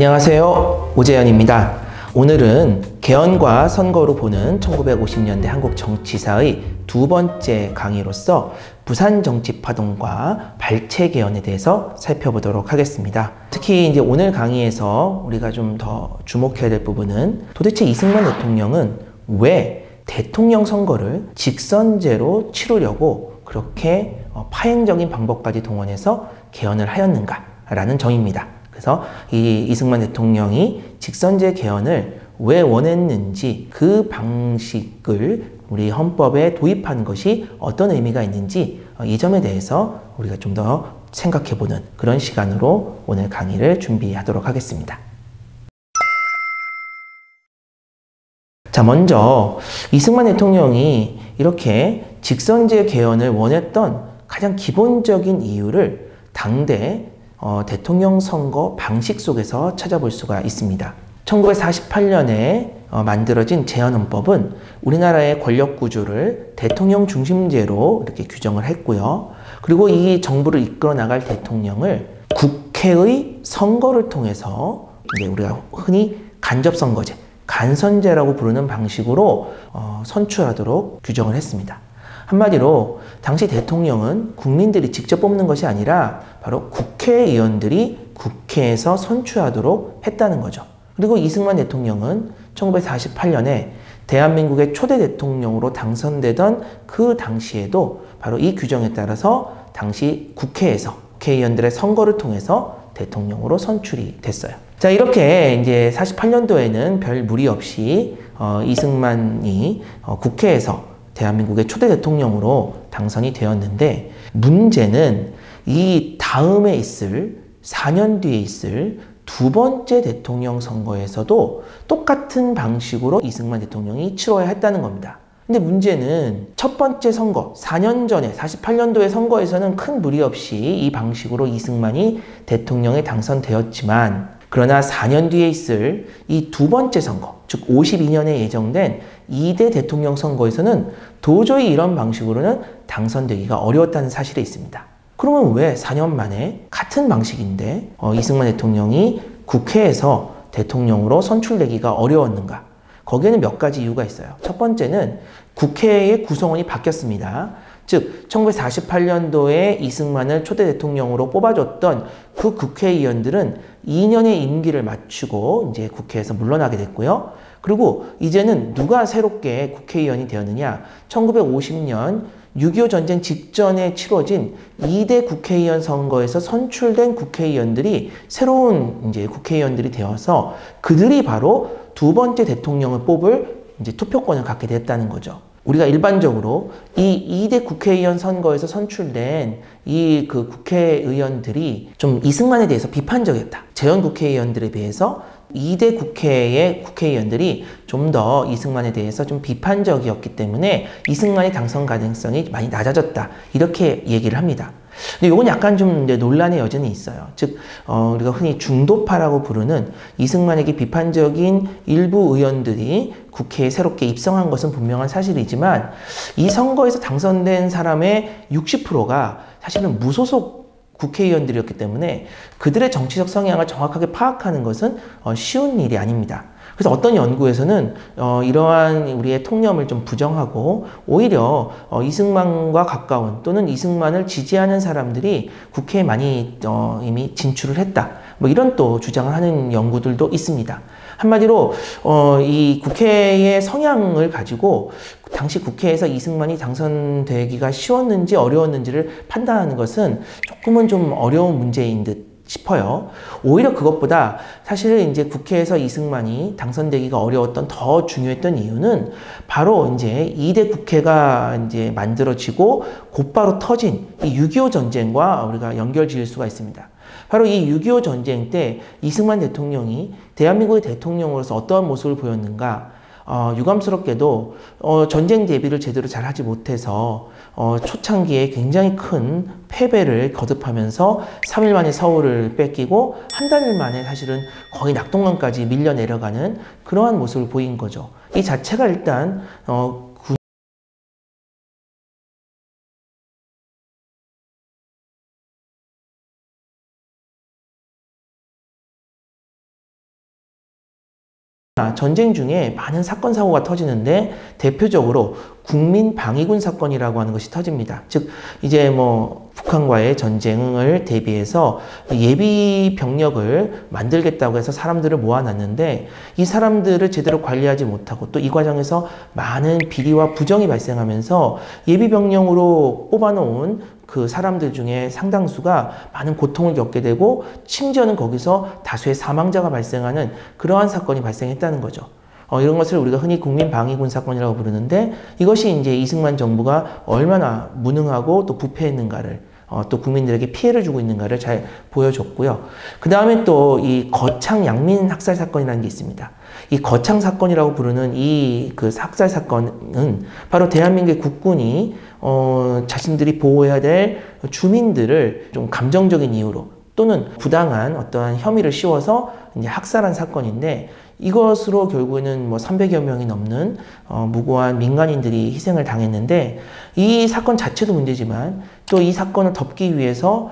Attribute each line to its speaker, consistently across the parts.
Speaker 1: 안녕하세요. 오재현입니다. 오늘은 개헌과 선거로 보는 1950년대 한국 정치사의 두 번째 강의로서 부산 정치 파동과 발췌 개헌에 대해서 살펴보도록 하겠습니다. 특히 이제 오늘 강의에서 우리가 좀 더 주목해야 될 부분은 도대체 이승만 대통령은 왜 대통령 선거를 직선제로 치르려고 그렇게 파행적인 방법까지 동원해서 개헌을 하였는가라는 점입니다. 그래서 이 이승만 대통령이 직선제 개헌을 왜 원했는지, 그 방식을 우리 헌법에 도입한 것이 어떤 의미가 있는지 이 점에 대해서 우리가 좀 더 생각해보는 그런 시간으로 오늘 강의를 준비하도록 하겠습니다. 자, 먼저 이승만 대통령이 이렇게 직선제 개헌을 원했던 가장 기본적인 이유를 당대 대통령 선거 방식 속에서 찾아볼 수가 있습니다. 1948년에 만들어진 제헌헌법은 우리나라의 권력 구조를 대통령 중심제로 이렇게 규정을 했고요. 그리고 이 정부를 이끌어 나갈 대통령을 국회의 선거를 통해서 이제 우리가 흔히 간접선거제, 간선제라고 부르는 방식으로 선출하도록 규정을 했습니다. 한마디로 당시 대통령은 국민들이 직접 뽑는 것이 아니라 바로 국회의원들이 국회에서 선출하도록 했다는 거죠. 그리고 이승만 대통령은 1948년에 대한민국의 초대 대통령으로 당선되던 그 당시에도 바로 이 규정에 따라서 당시 국회에서 국회의원들의 선거를 통해서 대통령으로 선출이 됐어요. 자, 이렇게 이제 48년도에는 별 무리 없이 이승만이 국회에서 대한민국의 초대 대통령으로 당선이 되었는데, 문제는 이 다음에 있을 4년 뒤에 있을 두 번째 대통령 선거에서도 똑같은 방식으로 이승만 대통령이 치러야 했다는 겁니다. 근데 문제는 첫 번째 선거, 4년 전에 48년도의 선거에서는 큰 무리 없이 이 방식으로 이승만이 대통령에 당선되었지만, 그러나 4년 뒤에 있을 이 두 번째 선거, 즉 52년에 예정된 2대 대통령 선거에서는 도저히 이런 방식으로는 당선되기가 어려웠다는 사실이 있습니다. 그러면 왜 4년 만에 같은 방식인데 이승만 대통령이 국회에서 대통령으로 선출되기가 어려웠는가? 거기에는 몇 가지 이유가 있어요. 첫 번째는 국회의 구성원이 바뀌었습니다. 즉 1948년도에 이승만을 초대 대통령으로 뽑아줬던 그 국회의원들은 2년의 임기를 마치고 이제 국회에서 물러나게 됐고요. 그리고 이제는 누가 새롭게 국회의원이 되었느냐? 1950년 6.25 전쟁 직전에 치러진 2대 국회의원 선거에서 선출된 국회의원들이 새로운 이제 국회의원들이 되어서 그들이 바로 두 번째 대통령을 뽑을 이제 투표권을 갖게 됐다는 거죠. 우리가 일반적으로 이 2대 국회의원 선거에서 선출된 이 그 국회의원들이 좀 이승만에 대해서 비판적이었다. 재헌 국회의원들에 비해서 2대 국회의 국회의원들이 좀 더 이승만에 대해서 좀 비판적이었기 때문에 이승만의 당선 가능성이 많이 낮아졌다. 이렇게 얘기를 합니다. 근데 이건 약간 좀 논란의 여전히 있어요. 즉, 우리가 흔히 중도파라고 부르는 이승만에게 비판적인 일부 의원들이 국회에 새롭게 입성한 것은 분명한 사실이지만, 이 선거에서 당선된 사람의 60%가 사실은 무소속 국회의원들이었기 때문에 그들의 정치적 성향을 정확하게 파악하는 것은 쉬운 일이 아닙니다. 그래서 어떤 연구에서는 이러한 우리의 통념을 좀 부정하고 오히려 이승만과 가까운 또는 이승만을 지지하는 사람들이 국회에 많이 이미 진출을 했다. 뭐 이런 또 주장을 하는 연구들도 있습니다. 한마디로 이 국회의 성향을 가지고 당시 국회에서 이승만이 당선되기가 쉬웠는지 어려웠는지를 판단하는 것은 조금은 좀 어려운 문제인 듯 싶어요. 오히려 그것보다 사실 이제 국회에서 이승만이 당선되기가 어려웠던 더 중요했던 이유는 바로 이제 2대 국회가 이제 만들어지고 곧바로 터진 이 6.25 전쟁과 우리가 연결 지을 수가 있습니다. 바로 이 6.25 전쟁 때 이승만 대통령이 대한민국의 대통령으로서 어떠한 모습을 보였는가? 유감스럽게도 전쟁 대비를 제대로 잘 하지 못해서 초창기에 굉장히 큰 패배를 거듭하면서 3일 만에 서울을 뺏기고 한 달 만에 사실은 거의 낙동강까지 밀려 내려가는 그러한 모습을 보인 거죠. 이 자체가 일단 전쟁 중에 많은 사건 사고가 터지는데 대표적으로 국민방위군 사건이라고 하는 것이 터집니다. 즉 이제 북한과의 전쟁을 대비해서 예비 병력을 만들겠다고 해서 사람들을 모아놨는데 이 사람들을 제대로 관리하지 못하고 또 이 과정에서 많은 비리와 부정이 발생하면서 예비 병력으로 뽑아놓은 그 사람들 중에 상당수가 많은 고통을 겪게 되고 심지어는 거기서 다수의 사망자가 발생하는 그러한 사건이 발생했다는 거죠. 이런 것을 우리가 흔히 국민방위군 사건이라고 부르는데 이것이 이제 이승만 정부가 얼마나 무능하고 또 부패했는가를 또 국민들에게 피해를 주고 있는가를 잘 보여줬고요. 그 다음에 또 이 거창 양민 학살 사건이라는 게 있습니다. 이 거창 사건이라고 부르는 이 그 학살 사건은 바로 대한민국의 국군이 자신들이 보호해야 될 주민들을 좀 감정적인 이유로 또는 부당한 어떠한 혐의를 씌워서 이제 학살한 사건인데 이것으로 결국에는 300여 명이 넘는 무고한 민간인들이 희생을 당했는데 이 사건 자체도 문제지만 또 이 사건을 덮기 위해서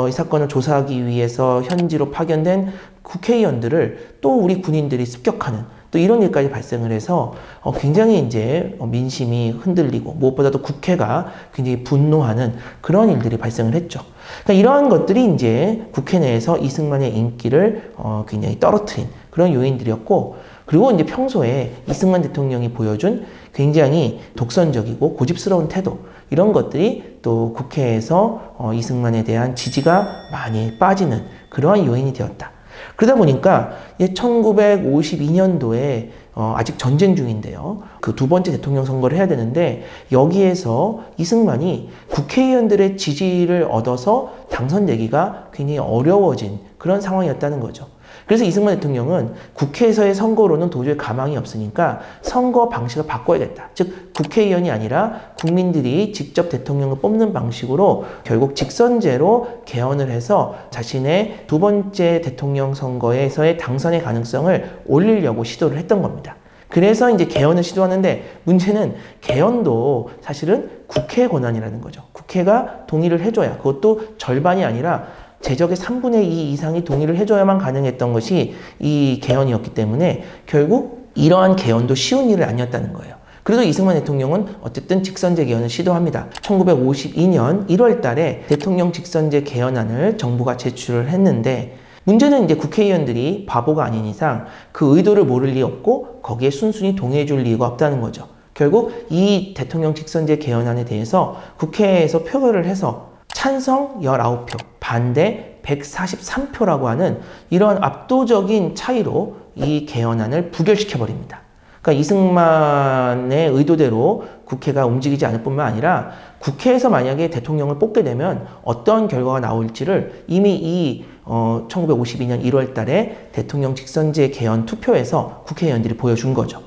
Speaker 1: 이 사건을 조사하기 위해서 현지로 파견된 국회의원들을 또 우리 군인들이 습격하는 또 이런 일까지 발생을 해서 굉장히 이제 민심이 흔들리고 무엇보다도 국회가 굉장히 분노하는 그런 일들이 발생을 했죠. 그러니까 이러한 것들이 이제 국회 내에서 이승만의 인기를 굉장히 떨어뜨린 그런 요인들이었고 그리고 이제 평소에 이승만 대통령이 보여준 굉장히 독선적이고 고집스러운 태도 이런 것들이 또 국회에서 이승만에 대한 지지가 많이 빠지는 그러한 요인이 되었다. 그러다 보니까 1952년도에 아직 전쟁 중인데요. 그 두 번째 대통령 선거를 해야 되는데 여기에서 이승만이 국회의원들의 지지를 얻어서 당선되기가 굉장히 어려워진 그런 상황이었다는 거죠. 그래서 이승만 대통령은 국회에서의 선거로는 도저히 가망이 없으니까 선거 방식을 바꿔야겠다. 즉 국회의원이 아니라 국민들이 직접 대통령을 뽑는 방식으로 결국 직선제로 개헌을 해서 자신의 두 번째 대통령 선거에서의 당선의 가능성을 올리려고 시도를 했던 겁니다. 그래서 이제 개헌을 시도하는데 문제는 개헌도 사실은 국회의 권한이라는 거죠. 국회가 동의를 해줘야 그것도 절반이 아니라 제적의 3분의 2 이상이 동의를 해줘야만 가능했던 것이 이 개헌이었기 때문에 결국 이러한 개헌도 쉬운 일은 아니었다는 거예요. 그래도 이승만 대통령은 어쨌든 직선제 개헌을 시도합니다. 1952년 1월 달에 대통령 직선제 개헌안을 정부가 제출을 했는데 문제는 이제 국회의원들이 바보가 아닌 이상 그 의도를 모를 리 없고 거기에 순순히 동의해 줄 이유가 없다는 거죠. 결국 이 대통령 직선제 개헌안에 대해서 국회에서 표결을 해서 찬성 19표, 반대 143표라고 하는 이런 압도적인 차이로 이 개헌안을 부결시켜버립니다. 그러니까 이승만의 의도대로 국회가 움직이지 않을 뿐만 아니라 국회에서 만약에 대통령을 뽑게 되면 어떤 결과가 나올지를 이미 이 1952년 1월 달에 대통령 직선제 개헌 투표에서 국회의원들이 보여준 거죠.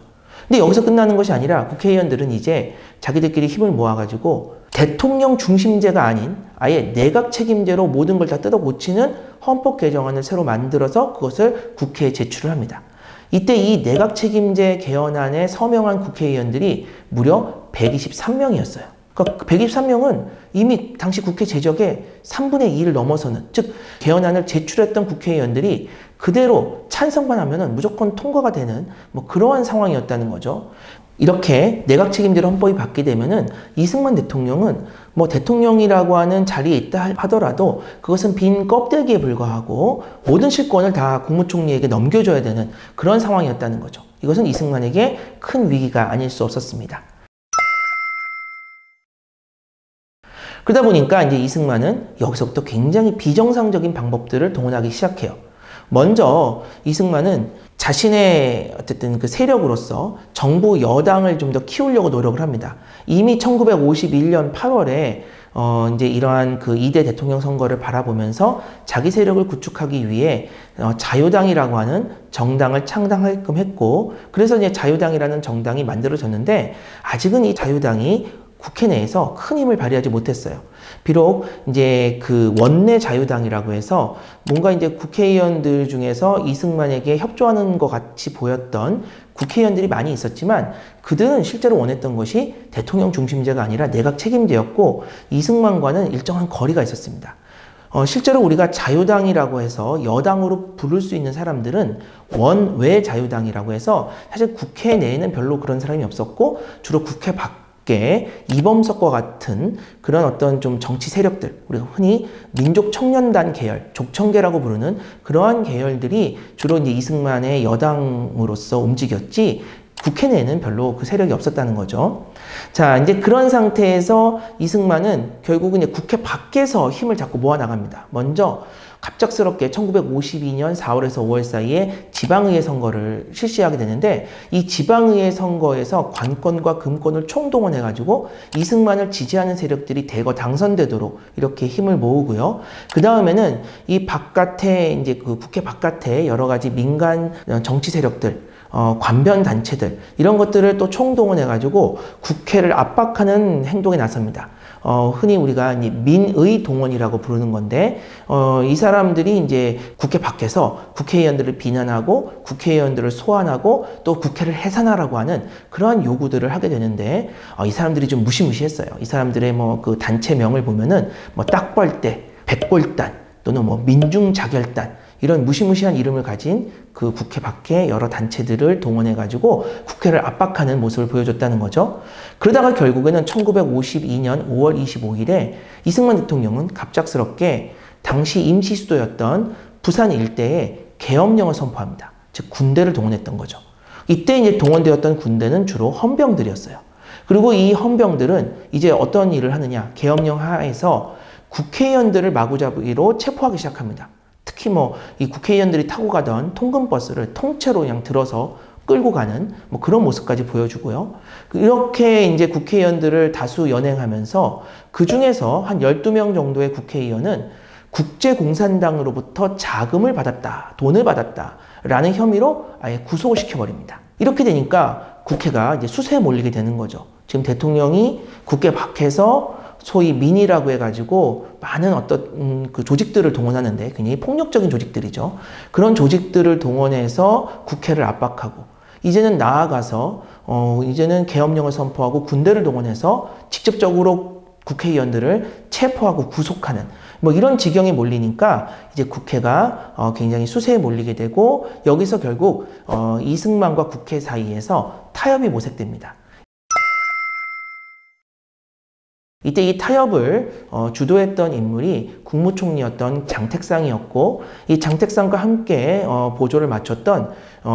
Speaker 1: 근데 여기서 끝나는 것이 아니라 국회의원들은 이제 자기들끼리 힘을 모아가지고 대통령 중심제가 아닌 아예 내각 책임제로 모든 걸 다 뜯어 고치는 헌법 개정안을 새로 만들어서 그것을 국회에 제출을 합니다. 이때 이 내각 책임제 개헌안에 서명한 국회의원들이 무려 123명이었어요. 그러니까 123명은 이미 당시 국회 제적의 3분의 2를 넘어서는, 즉 개헌안을 제출했던 국회의원들이 그대로 찬성만 하면은 무조건 통과가 되는 그러한 상황이었다는 거죠. 이렇게 내각 책임제로 헌법이 바뀌게 되면은 이승만 대통령은 대통령이라고 하는 자리에 있다 하더라도 그것은 빈 껍데기에 불과하고 모든 실권을 다 국무총리에게 넘겨줘야 되는 그런 상황이었다는 거죠. 이것은 이승만에게 큰 위기가 아닐 수 없었습니다. 그러다 보니까 이제 이승만은 여기서부터 굉장히 비정상적인 방법들을 동원하기 시작해요. 먼저 이승만은 자신의 어쨌든 그 세력으로서 정부 여당을 좀 더 키우려고 노력을 합니다. 이미 1951년 8월에 이제 이러한 그 2대 대통령 선거를 바라보면서 자기 세력을 구축하기 위해 자유당이라고 하는 정당을 창당하게끔 했고, 그래서 이제 자유당이라는 정당이 만들어졌는데 아직은 이 자유당이 국회 내에서 큰 힘을 발휘하지 못했어요. 비록 이제 그 원내 자유당이라고 해서 뭔가 이제 국회의원들 중에서 이승만에게 협조하는 것 같이 보였던 국회의원들이 많이 있었지만 그들은 실제로 원했던 것이 대통령 중심제가 아니라 내각 책임제였고 이승만과는 일정한 거리가 있었습니다. 실제로 우리가 자유당이라고 해서 여당으로 부를 수 있는 사람들은 원외 자유당이라고 해서 사실 국회 내에는 별로 그런 사람이 없었고 주로 국회 밖에 이범석과 같은 그런 어떤 좀 정치 세력들, 우리가 흔히 민족청년단 계열, 족청계라고 부르는 그러한 계열들이 주로 이제 이승만의 여당으로서 움직였지 국회 내에는 별로 그 세력이 없었다는 거죠. 자, 이제 그런 상태에서 이승만은 결국은 이제 국회 밖에서 힘을 자꾸 모아나갑니다. 먼저 갑작스럽게 1952년 4월에서 5월 사이에 지방의회 선거를 실시하게 되는데 이 지방의회 선거에서 관권과 금권을 총동원해가지고 이승만을 지지하는 세력들이 대거 당선되도록 이렇게 힘을 모으고요. 그 다음에는 이 바깥에 이제 그 국회 바깥에 여러 가지 민간 정치 세력들 관변 단체들 이런 것들을 또 총동원해가지고 국회를 압박하는 행동에 나섭니다. 흔히 우리가 이제 민의 동원이라고 부르는 건데, 이 사람들이 이제 국회 밖에서 국회의원들을 비난하고 국회의원들을 소환하고 또 국회를 해산하라고 하는 그러한 요구들을 하게 되는데, 이 사람들이 좀 무시무시했어요. 이 사람들의 뭐 그 단체명을 보면은 뭐 딱벌대, 백골단 또는 뭐 민중자결단 이런 무시무시한 이름을 가진 그 국회 밖에 여러 단체들을 동원해가지고 국회를 압박하는 모습을 보여줬다는 거죠. 그러다가 결국에는 1952년 5월 25일에 이승만 대통령은 갑작스럽게 당시 임시 수도였던 부산 일대에 계엄령을 선포합니다. 즉 군대를 동원했던 거죠. 이때 이제 동원되었던 군대는 주로 헌병들이었어요. 그리고 이 헌병들은 이제 어떤 일을 하느냐, 계엄령 하에서 국회의원들을 마구잡이로 체포하기 시작합니다. 특히 뭐 이 국회의원들이 타고 가던 통근버스를 통째로 그냥 들어서 끌고 가는 뭐 그런 모습까지 보여주고요. 이렇게 이제 국회의원들을 다수 연행하면서 그 중에서 한 12명 정도의 국회의원은 국제공산당으로부터 자금을 받았다, 돈을 받았다 라는 혐의로 아예 구속을 시켜버립니다. 이렇게 되니까 국회가 이제 수세에 몰리게 되는 거죠. 지금 대통령이 국회 밖에서 소위 민이라고 해가지고 많은 어떤 그 조직들을 동원하는데 굉장히 폭력적인 조직들이죠. 그런 조직들을 동원해서 국회를 압박하고 이제는 나아가서 이제는 계엄령을 선포하고 군대를 동원해서 직접적으로 국회의원들을 체포하고 구속하는 뭐 이런 지경에 몰리니까 이제 국회가 굉장히 수세에 몰리게 되고 여기서 결국 이승만과 국회 사이에서 타협이 모색됩니다. 이때 이 타협을 주도했던 인물이 국무총리였던 장택상이었고 이 장택상과 함께 보조를 맞췄던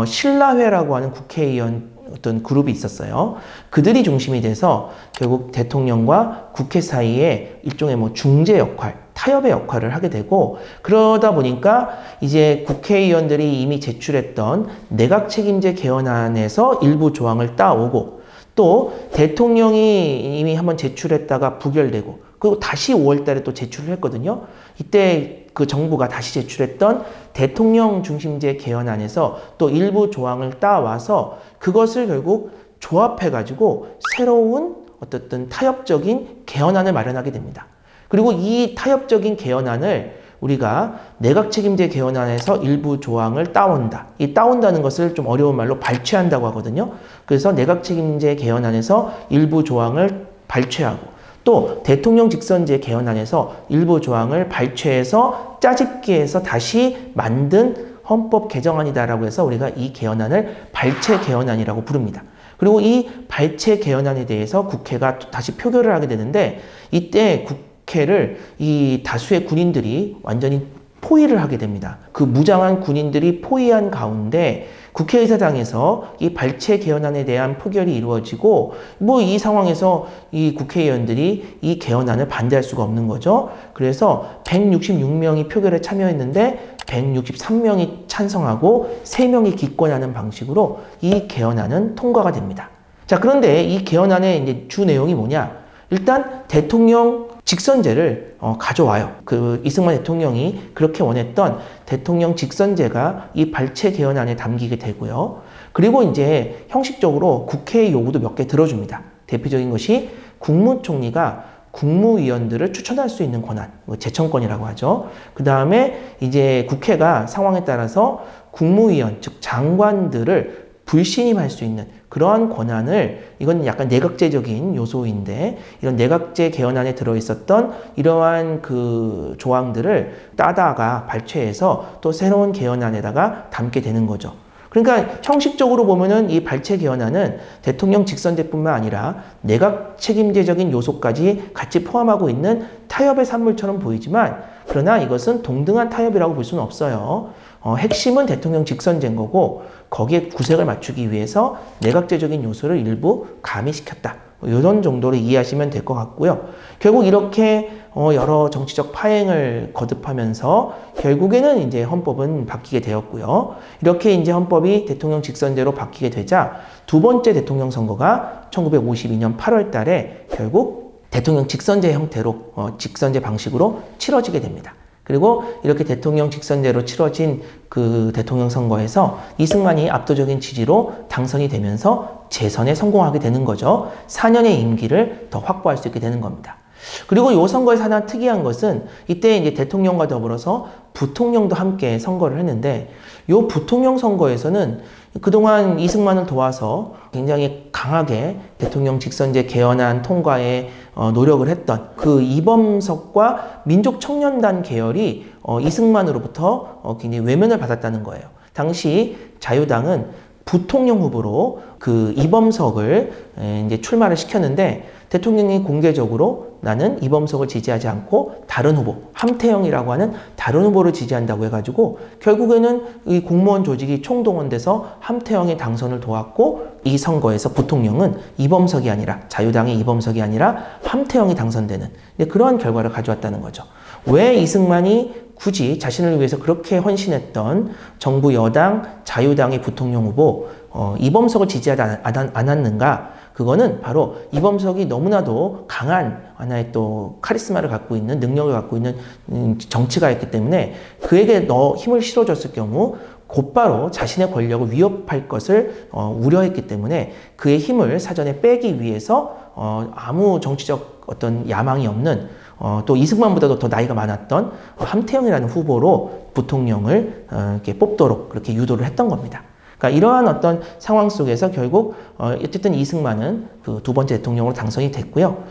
Speaker 1: 신라회라고 하는 국회의원 어떤 그룹이 있었어요. 그들이 중심이 돼서 결국 대통령과 국회 사이에 일종의 뭐 중재 역할, 타협의 역할을 하게 되고 그러다 보니까 이제 국회의원들이 이미 제출했던 내각책임제 개헌안에서 일부 조항을 따오고 또 대통령이 이미 한번 제출했다가 부결되고 그리고 다시 5월 달에 또 제출을 했거든요. 이때 그 정부가 다시 제출했던 대통령 중심제 개헌안에서 또 일부 조항을 따와서 그것을 결국 조합해가지고 새로운 어떤 타협적인 개헌안을 마련하게 됩니다. 그리고 이 타협적인 개헌안을 우리가 내각책임제 개헌안에서 일부 조항을 따온다. 이 따온다는 것을 좀 어려운 말로 발췌한다고 하거든요. 그래서 내각책임제 개헌안에서 일부 조항을 발췌하고 또 대통령 직선제 개헌안에서 일부 조항을 발췌해서 짜집기해서 다시 만든 헌법 개정안이다라고 해서 우리가 이 개헌안을 발췌 개헌안이라고 부릅니다. 그리고 이 발췌 개헌안에 대해서 국회가 다시 표결을 하게 되는데 이때 국회를 이 다수의 군인들이 완전히 포위를 하게 됩니다. 그 무장한 군인들이 포위한 가운데 국회의사당에서 이 발췌 개헌안에 대한 표결이 이루어지고 뭐 이 상황에서 이 국회의원들이 이 개헌안을 반대할 수가 없는 거죠. 그래서 166명이 표결에 참여했는데 163명이 찬성하고 3명이 기권하는 방식으로 이 개헌안은 통과가 됩니다. 자, 그런데 이 개헌안의 이제 주 내용이 뭐냐? 일단 대통령 직선제를 가져와요. 그 이승만 대통령이 그렇게 원했던 대통령 직선제가 이 발췌 개헌안에 담기게 되고요. 그리고 이제 형식적으로 국회의 요구도 몇 개 들어줍니다. 대표적인 것이 국무총리가 국무위원들을 추천할 수 있는 권한, 제청권이라고 하죠. 그 다음에 이제 국회가 상황에 따라서 국무위원, 즉 장관들을 불신임할 수 있는 그러한 권한을, 이건 약간 내각제적인 요소인데, 이런 내각제 개헌안에 들어있었던 이러한 그 조항들을 따다가 발췌해서 또 새로운 개헌안에다가 담게 되는 거죠. 그러니까 형식적으로 보면은 이 발췌 개헌안은 대통령 직선제뿐만 아니라 내각 책임제적인 요소까지 같이 포함하고 있는 타협의 산물처럼 보이지만, 그러나 이것은 동등한 타협이라고 볼 수는 없어요. 핵심은 대통령 직선제인 거고, 거기에 구색을 맞추기 위해서 내각제적인 요소를 일부 가미시켰다. 이런 정도로 이해하시면 될 것 같고요. 결국 이렇게 여러 정치적 파행을 거듭하면서 결국에는 이제 헌법은 바뀌게 되었고요. 이렇게 이제 헌법이 대통령 직선제로 바뀌게 되자 두 번째 대통령 선거가 1952년 8월 달에 결국 대통령 직선제 형태로, 직선제 방식으로 치러지게 됩니다. 그리고 이렇게 대통령 직선제로 치러진 그 대통령 선거에서 이승만이 압도적인 지지로 당선이 되면서 재선에 성공하게 되는 거죠. 4년의 임기를 더 확보할 수 있게 되는 겁니다. 그리고 이 선거에서 하나 특이한 것은, 이때 이제 대통령과 더불어서 부통령도 함께 선거를 했는데, 이 부통령 선거에서는 그동안 이승만을 도와서 굉장히 강하게 대통령 직선제 개헌안 통과에 노력을 했던 그 이범석과 민족청년단 계열이 이승만으로부터 굉장히 외면을 받았다는 거예요. 당시 자유당은 부통령 후보로 그 이범석을 이제 출마를 시켰는데, 대통령이 공개적으로 나는 이범석을 지지하지 않고 다른 후보, 함태영이라고 하는 다른 후보를 지지한다고 해가지고 결국에는 이 공무원 조직이 총동원돼서 함태영의 당선을 도왔고, 이 선거에서 부통령은 이범석이 아니라, 자유당의 이범석이 아니라 함태영이 당선되는 그러한 결과를 가져왔다는 거죠. 왜 이승만이 굳이 자신을 위해서 그렇게 헌신했던 정부 여당 자유당의 부통령 후보 이범석을 지지하지 않았는가? 그거는 바로 이범석이 너무나도 강한 하나의 또 카리스마를 갖고 있는, 능력을 갖고 있는 정치가였기 때문에 그에게 힘을 실어줬을 경우 곧바로 자신의 권력을 위협할 것을 우려했기 때문에 그의 힘을 사전에 빼기 위해서 아무 정치적 어떤 야망이 없는, 또 이승만보다도 더 나이가 많았던 함태영이라는 후보로 부통령을 이렇게 뽑도록 그렇게 유도를 했던 겁니다. 그러니까 이러한 어떤 상황 속에서 결국 어쨌든 이승만은 그 두 번째 대통령으로 당선이 됐고요.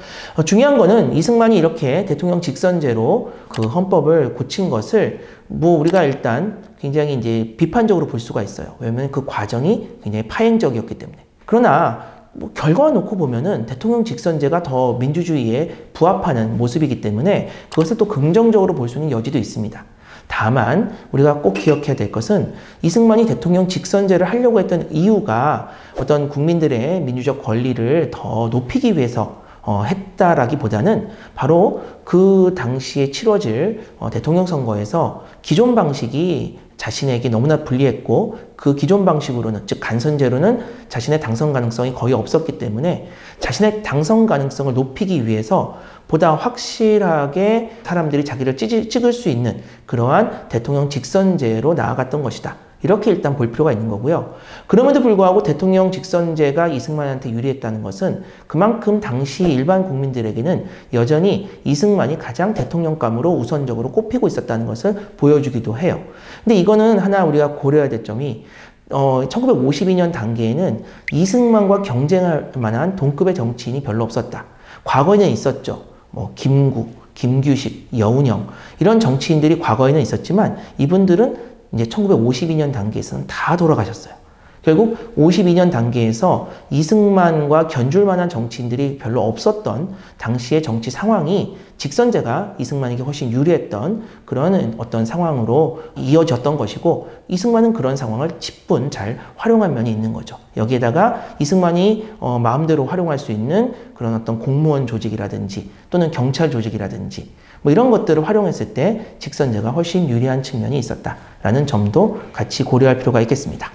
Speaker 1: 중요한 거는 이승만이 이렇게 대통령 직선제로 그 헌법을 고친 것을 뭐 우리가 일단 굉장히 이제 비판적으로 볼 수가 있어요. 왜냐하면 그 과정이 굉장히 파행적이었기 때문에. 그러나 뭐 결과 놓고 보면은 대통령 직선제가 더 민주주의에 부합하는 모습이기 때문에 그것을 또 긍정적으로 볼 수 있는 여지도 있습니다. 다만 우리가 꼭 기억해야 될 것은, 이승만이 대통령 직선제를 하려고 했던 이유가 어떤 국민들의 민주적 권리를 더 높이기 위해서 했다라기보다는 바로 그 당시에 치러질 대통령 선거에서 기존 방식이 자신에게 너무나 불리했고, 그 기존 방식으로는, 즉 간선제로는 자신의 당선 가능성이 거의 없었기 때문에 자신의 당선 가능성을 높이기 위해서 보다 확실하게 사람들이 자기를 찍을 수 있는 그러한 대통령 직선제로 나아갔던 것이다. 이렇게 일단 볼 필요가 있는 거고요. 그럼에도 불구하고 대통령 직선제가 이승만한테 유리했다는 것은 그만큼 당시 일반 국민들에게는 여전히 이승만이 가장 대통령감으로 우선적으로 꼽히고 있었다는 것을 보여주기도 해요. 근데 이거는 하나 우리가 고려해야 될 점이, 1952년 단계에는 이승만과 경쟁할 만한 동급의 정치인이 별로 없었다. 과거에는 있었죠. 뭐 김구, 김규식, 여운형 이런 정치인들이 과거에는 있었지만 이분들은 이제 1952년 단계에서는 다 돌아가셨어요. 결국 52년 단계에서 이승만과 견줄 만한 정치인들이 별로 없었던 당시의 정치 상황이 직선제가 이승만에게 훨씬 유리했던 그런 어떤 상황으로 이어졌던 것이고, 이승만은 그런 상황을 십분 잘 활용한 면이 있는 거죠. 여기에다가 이승만이 마음대로 활용할 수 있는 그런 어떤 공무원 조직이라든지 또는 경찰 조직이라든지 뭐 이런 것들을 활용했을 때 직선제가 훨씬 유리한 측면이 있었다라는 점도 같이 고려할 필요가 있겠습니다.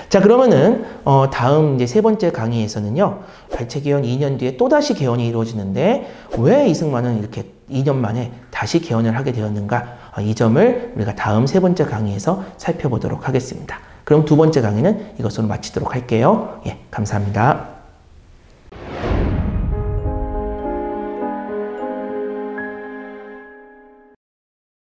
Speaker 1: 자, 그러면은 다음 이제 세 번째 강의에서는요, 발췌 개헌 2년 뒤에 또다시 개헌이 이루어지는데 왜 이승만은 이렇게 2년 만에 다시 개헌을 하게 되었는가, 이 점을 우리가 다음 세 번째 강의에서 살펴보도록 하겠습니다. 그럼 두 번째 강의는 이것으로 마치도록 할게요. 예, 감사합니다.